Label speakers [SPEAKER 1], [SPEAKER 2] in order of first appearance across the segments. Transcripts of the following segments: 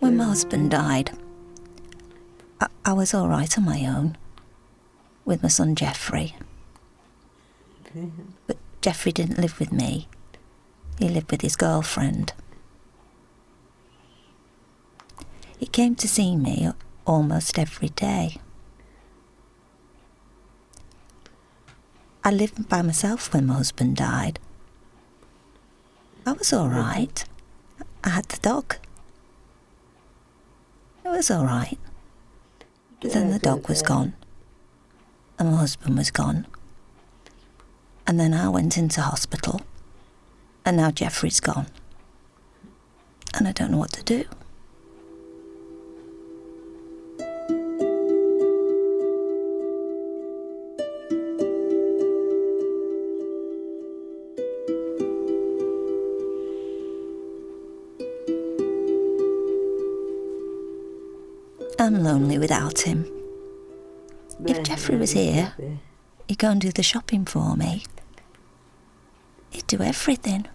[SPEAKER 1] When my husband died, I was all right on my own with my son Geoffrey. But Geoffrey didn't live with me. He lived with his girlfriend. He came to see me almost every day. I lived by myself when my husband died. I was all right. I had the dog. It was all right. But then the dog was gone, and my husband was gone. And then I went into hospital, and now Geoffrey's gone. And I don't know what to do. I'm lonely without him. If Geoffrey was here, he'd go and do the shopping for me. He'd do everything.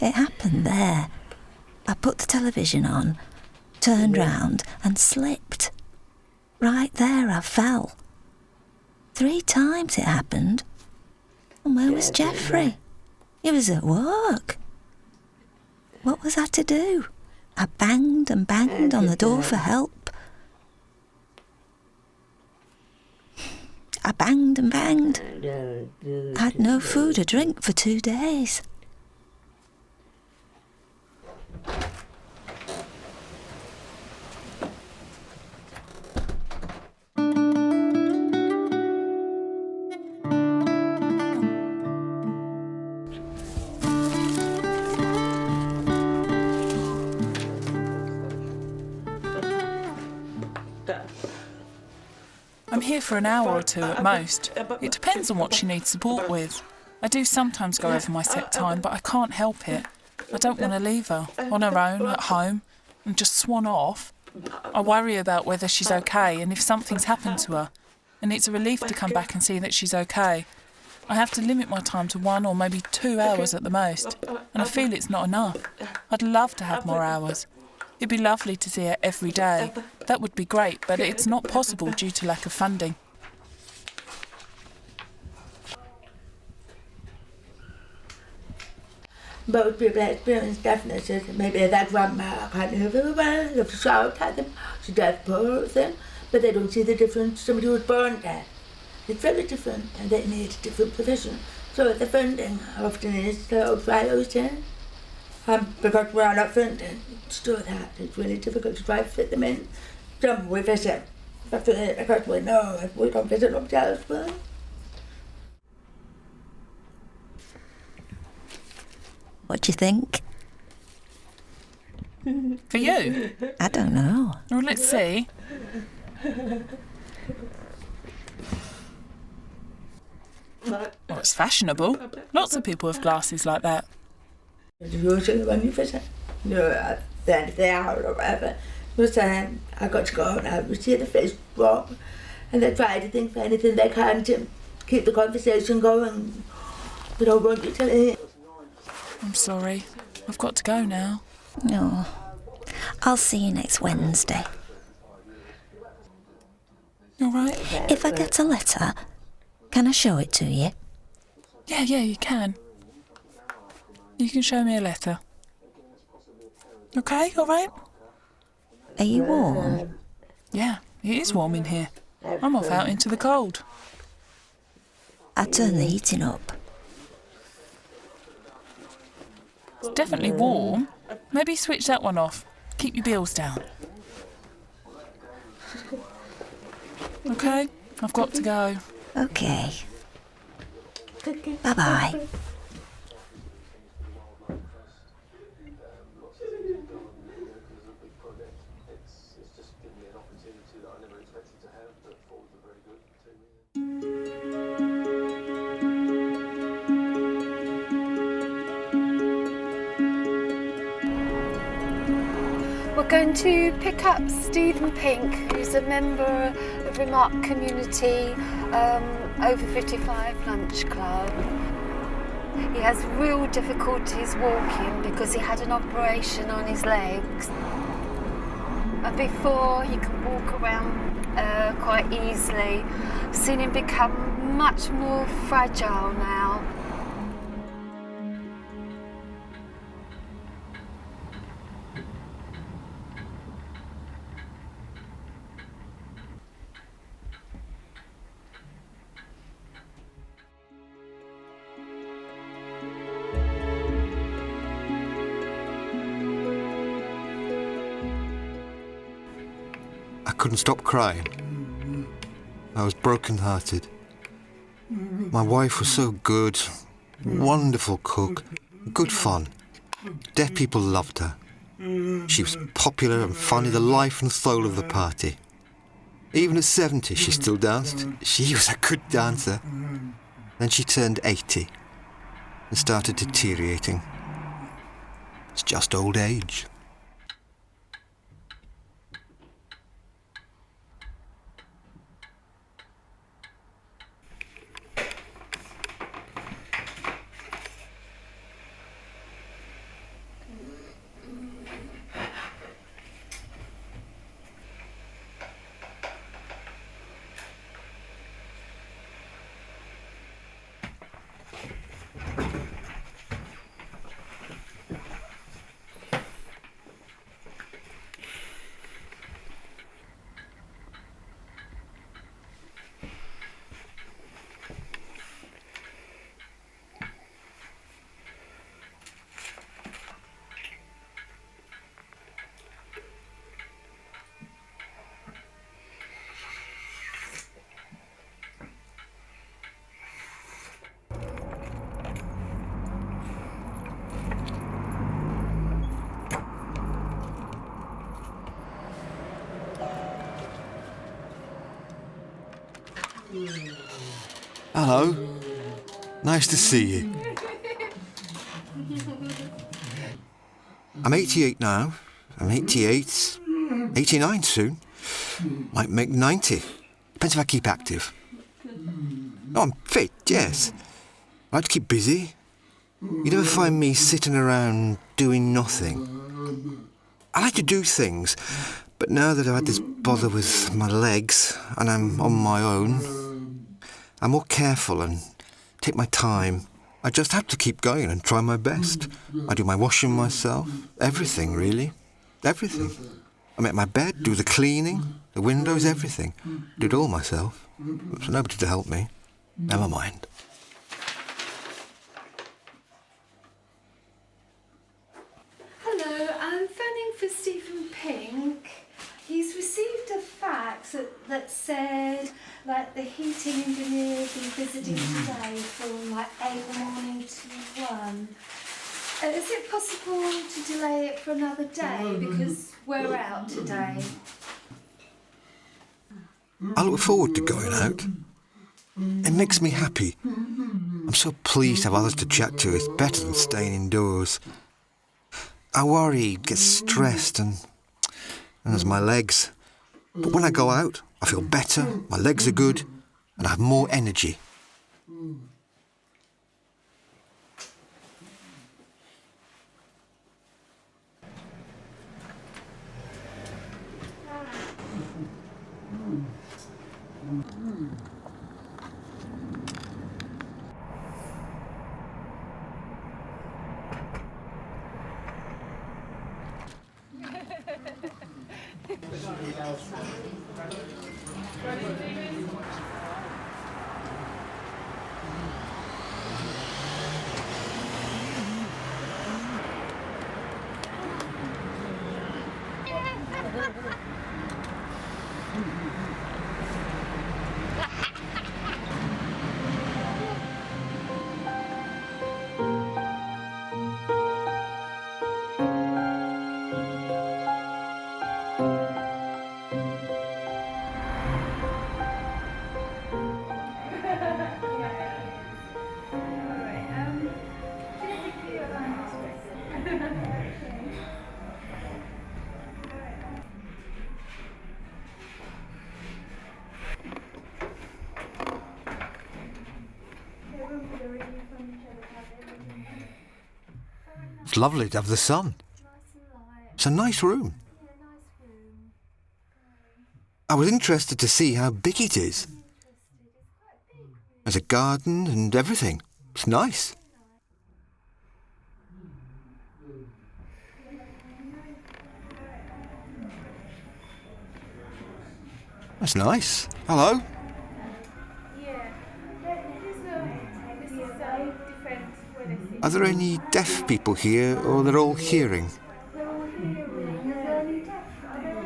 [SPEAKER 1] It happened there. I put the television on, turned round and slipped. Right there I fell. 3 times it happened. And where was Geoffrey? He was at work. What was I to do? I banged and banged on the door for help. I banged and banged. I had no food or drink for 2 days.
[SPEAKER 2] I'm here for an hour or 2 at most. It depends on what she needs support with. I do sometimes go over my set time, but I can't help it. I don't want to leave her on her own at home and just swan off. I worry about whether she's okay and if something's happened to her, and it's a relief to come back and see that she's okay. I have to limit my time to 1 or maybe 2 hours at the most, and I feel it's not enough. I'd love to have more hours. It'd be lovely to see her every day. That would be great, but it's not possible due to lack of funding.
[SPEAKER 3] Both people experienced deafnesses. Maybe their grandma can't hear very well, they have to shout at them, she's deaf person, but they don't see the difference. Somebody who's born deaf, it's very different and they need a different profession. So the funding often is the outliers here. Because we're not funding to do that, it's really difficult to try to fit them in. Some we visit, because we know if we don't visit themselves, well.
[SPEAKER 1] What do you think?
[SPEAKER 2] For you?
[SPEAKER 1] I don't know.
[SPEAKER 2] Well, let's see. Well, it's fashionable. Lots of people have glasses like that.
[SPEAKER 3] Usually when you visit, at the end of the hour or whatever, you're saying, I got to go now, you see the face drop, and they try to think of anything they can to keep the conversation going. They don't want you to leave.
[SPEAKER 2] I'm sorry. I've got to go now.
[SPEAKER 1] No. I'll see you next Wednesday.
[SPEAKER 2] All right?
[SPEAKER 1] If I get a letter, can I show it to you?
[SPEAKER 2] Yeah, you can. You can show me a letter. Okay, all right?
[SPEAKER 1] Are you warm?
[SPEAKER 2] Yeah, it is warm in here. I'm off out into the cold.
[SPEAKER 1] I turn the heating up.
[SPEAKER 2] It's definitely warm. Maybe switch that one off. Keep your bills down. Okay, I've got to go.
[SPEAKER 1] Okay. Bye-bye.
[SPEAKER 4] We're going to pick up Stephen Pink, who's a member of Remark Community Over 55 Lunch Club. He has real difficulties walking because he had an operation on his legs. And before he could walk around quite easily, I've seen him become much more fragile now.
[SPEAKER 5] I couldn't stop crying. I was broken-hearted. My wife was so good, wonderful cook, good fun. Deaf people loved her. She was popular and funny, the life and soul of the party. Even at 70, she still danced. She was a good dancer. Then she turned 80 and started deteriorating. It's just old age. Hello. Nice to see you. I'm 88 now. I'm 88, 89 soon. Might make 90. Depends if I keep active. Oh, I'm fit, yes. I like to keep busy. You never find me sitting around doing nothing. I like to do things, but now that I've had this bother with my legs and I'm on my own, I'm more careful and take my time. I just have to keep going and try my best. I do my washing myself. Everything, really. Everything. I make my bed, do the cleaning, the windows, everything. Do it all myself. There's nobody to help me. Never mind.
[SPEAKER 4] Hello, I'm phoning for Stephen Pink. He's received a fax that said the heating engineer will be visiting today from 8 in the morning to 1. Is it possible to delay it for another day because we're out today?
[SPEAKER 5] I look forward to going out. It makes me happy. I'm so pleased to have others to chat to. It's better than staying indoors. I worry, get stressed, and there's my legs. But when I go out, I feel better, my legs are good, and I have more energy. It's lovely to have the sun. It's a nice room. I was interested to see how big it is. There's a garden and everything. It's nice. That's nice. Hello. Are there any deaf people here, or they're all hearing?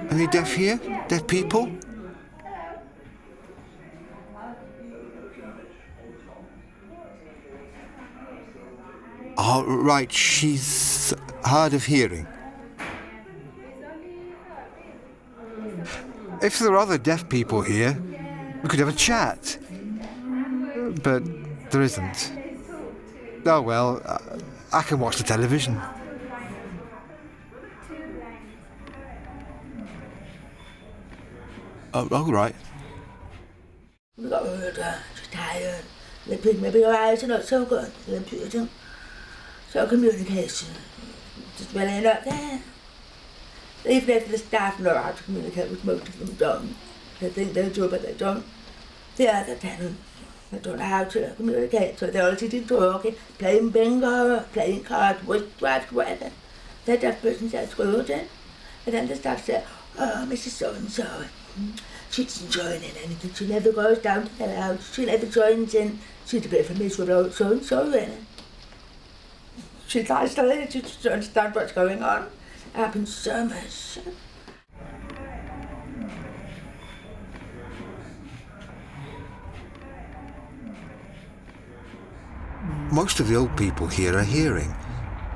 [SPEAKER 5] Any deaf here? Deaf people? Oh, right, she's hard of hearing. If there are other deaf people here, we could have a chat. But there isn't. Oh well, I can watch the television. Oh, all right.
[SPEAKER 3] We got older, she's tired. Maybe her eyes are not so good. So communication, just really not there. Even if the staff know how to communicate, which most of them don't. They think they do, but they don't. The other tenants, they don't know how to communicate, so they're all sitting talking, playing bingo, playing cards, witchcraft, whatever. The deaf person says, good, and then the staff say, oh, Mrs. So-and-so, she's enjoying it, anything. She never goes down to the house, she never joins in. She's a bit of a miserable so-and-so, really. She tries to let you to understand what's going on. It happens so much.
[SPEAKER 5] Most of the old people here are hearing.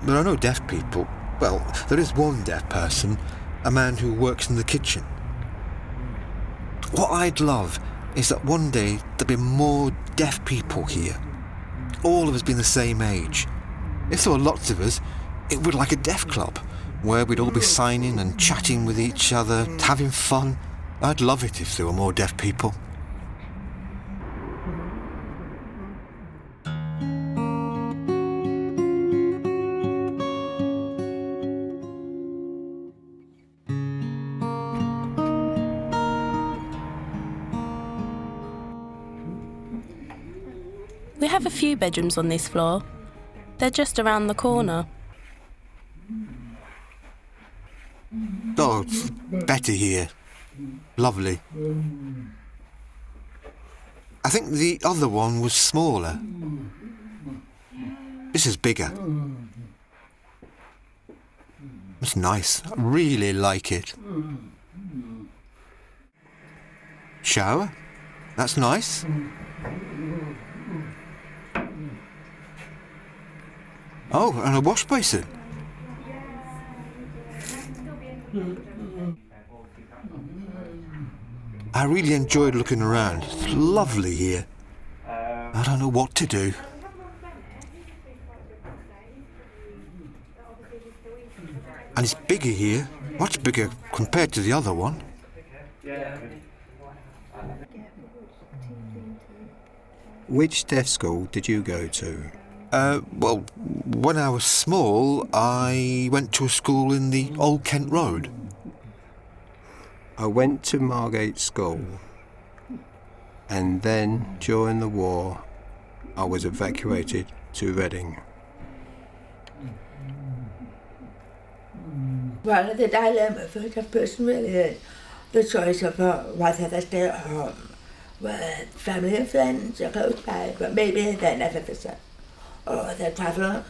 [SPEAKER 5] There are no deaf people. Well, there is one deaf person, a man who works in the kitchen. What I'd love is that one day there'd be more deaf people here. All of us being the same age. If there were lots of us, it would be like a deaf club, where we'd all be signing and chatting with each other, having fun. I'd love it if there were more deaf people.
[SPEAKER 6] We have a few bedrooms on this floor. They're just around the corner.
[SPEAKER 5] Oh, it's better here. Lovely. I think the other one was smaller. This is bigger. It's nice. I really like it. Shower? That's nice. Oh, and a wash basin. I really enjoyed looking around. It's lovely here. I don't know what to do. And it's bigger here, much bigger compared to the other one.
[SPEAKER 7] Which deaf school did you go to?
[SPEAKER 5] Well, when I was small, I went to a school in the Old Kent Road.
[SPEAKER 7] I went to Margate School, and then, during the war, I was evacuated to Reading.
[SPEAKER 3] Well, the dilemma for a deaf person really is the choice of whether they stay at home with family and friends are close by, but maybe they never visit. Or they travel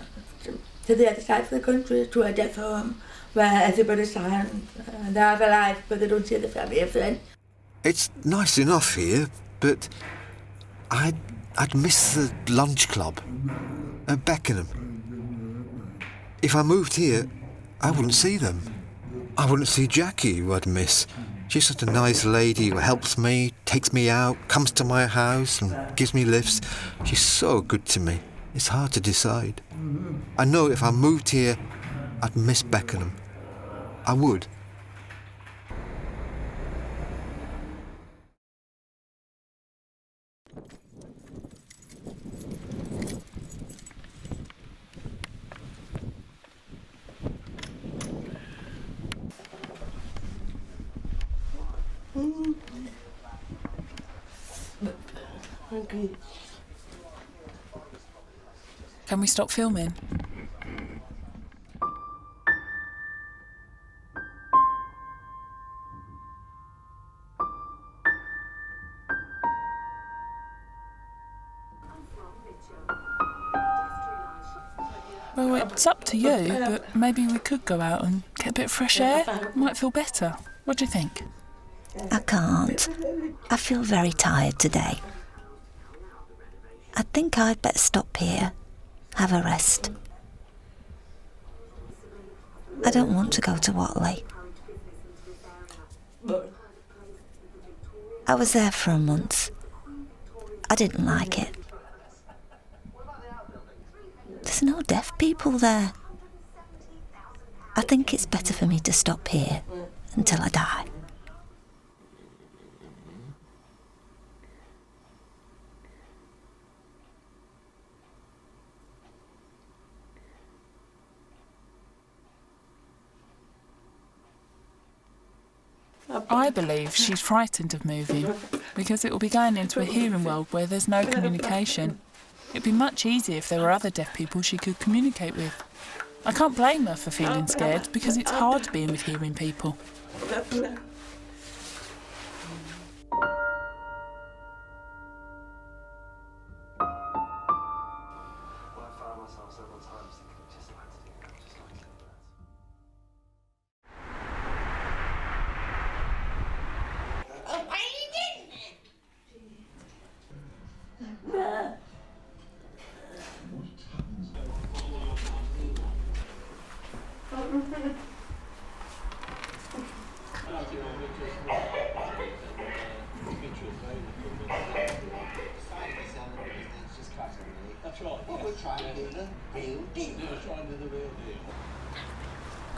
[SPEAKER 3] to the other side of the country to a deaf home where everybody's silent and they have a life but they don't see the family and friends.
[SPEAKER 5] It's nice enough here, but I'd miss the lunch club at Beckenham. If I moved here, I wouldn't see them. I wouldn't see Jackie, who I'd miss. She's such a nice lady who helps me, takes me out, comes to my house and gives me lifts. She's so good to me. It's hard to decide. I know if I moved here, I'd miss Beckenham. I would.
[SPEAKER 2] Can we stop filming? Well, it's up to you, but maybe we could go out and get a bit of fresh air. Might feel better. What do you think?
[SPEAKER 1] I can't. I feel very tired today. I think I'd better stop here, have a rest. I don't want to go to Watley. I was there for a month. I didn't like it. There's no deaf people there. I think it's better for me to stop here until I die.
[SPEAKER 2] I believe she's frightened of moving because it will be going into a hearing world where there's no communication. It'd be much easier if there were other deaf people she could communicate with. I can't blame her for feeling scared because it's hard being with hearing people.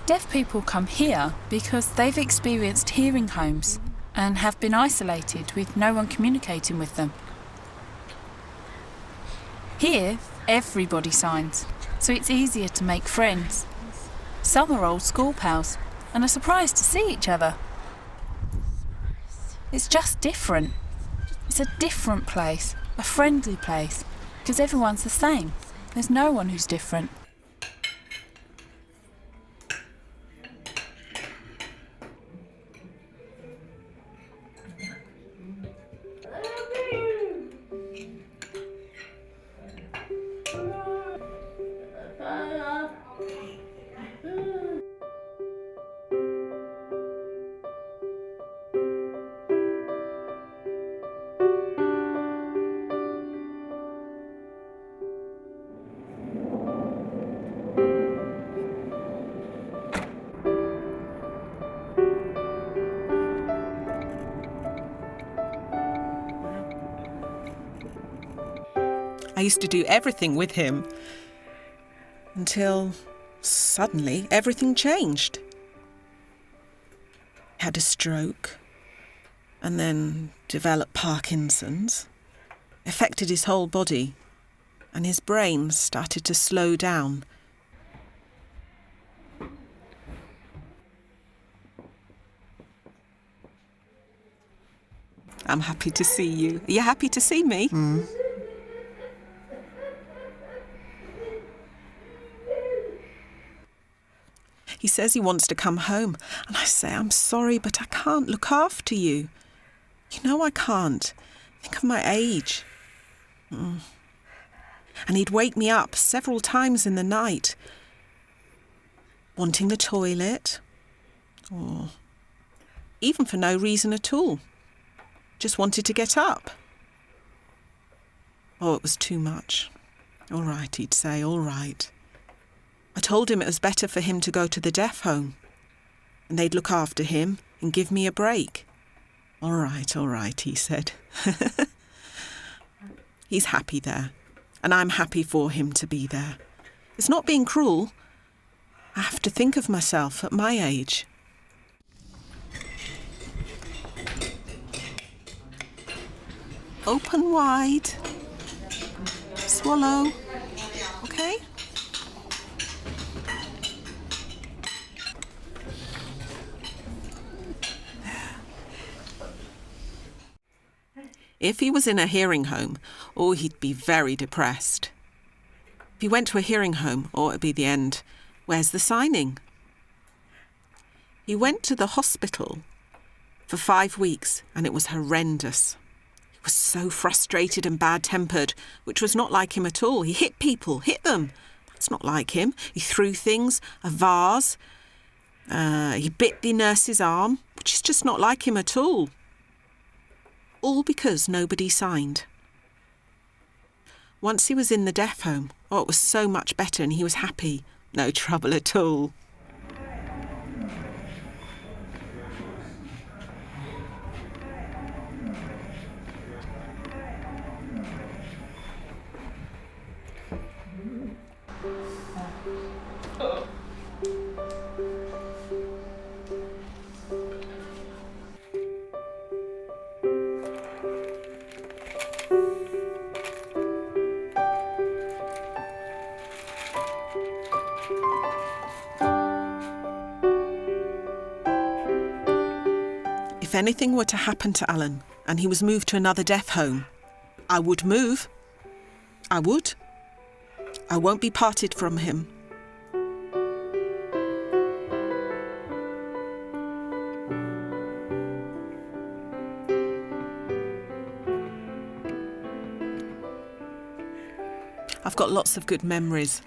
[SPEAKER 2] Deaf people come here because they've experienced hearing homes and have been isolated with no one communicating with them. Here, everybody signs, so it's easier to make friends. Some are old school pals and are surprised to see each other. It's just different. It's a different place, a friendly place, because everyone's the same. There's no one who's different.
[SPEAKER 8] I used to do everything with him until suddenly everything changed. He had a stroke and then developed Parkinson's, affected his whole body, and his brain started to slow down. I'm happy to see you. Are you happy to see me?
[SPEAKER 5] Mm.
[SPEAKER 8] He says he wants to come home, and I say, I'm sorry, but I can't look after you. You know I can't. Think of my age. And he'd wake me up several times in the night, wanting the toilet, or even for no reason at all. Just wanted to get up. Oh, it was too much. All right, he'd say, all right. I told him it was better for him to go to the deaf home, and they'd look after him and give me a break. All right, he said. He's happy there, and I'm happy for him to be there. It's not being cruel. I have to think of myself at my age. Open wide. Swallow. Okay? If he was in a hearing home, he'd be very depressed. If he went to a hearing home, it'd be the end. Where's the signing? He went to the hospital for 5 weeks and it was horrendous. He was so frustrated and bad-tempered, which was not like him at all. He hit people, hit them. That's not like him. He threw things, a vase. He bit the nurse's arm, which is just not like him at all. All because nobody signed. Once he was in the deaf home, it was so much better and he was happy. No trouble at all. If anything were to happen to Alan and he was moved to another deaf home, I would move. I would. I won't be parted from him. I've got lots of good memories.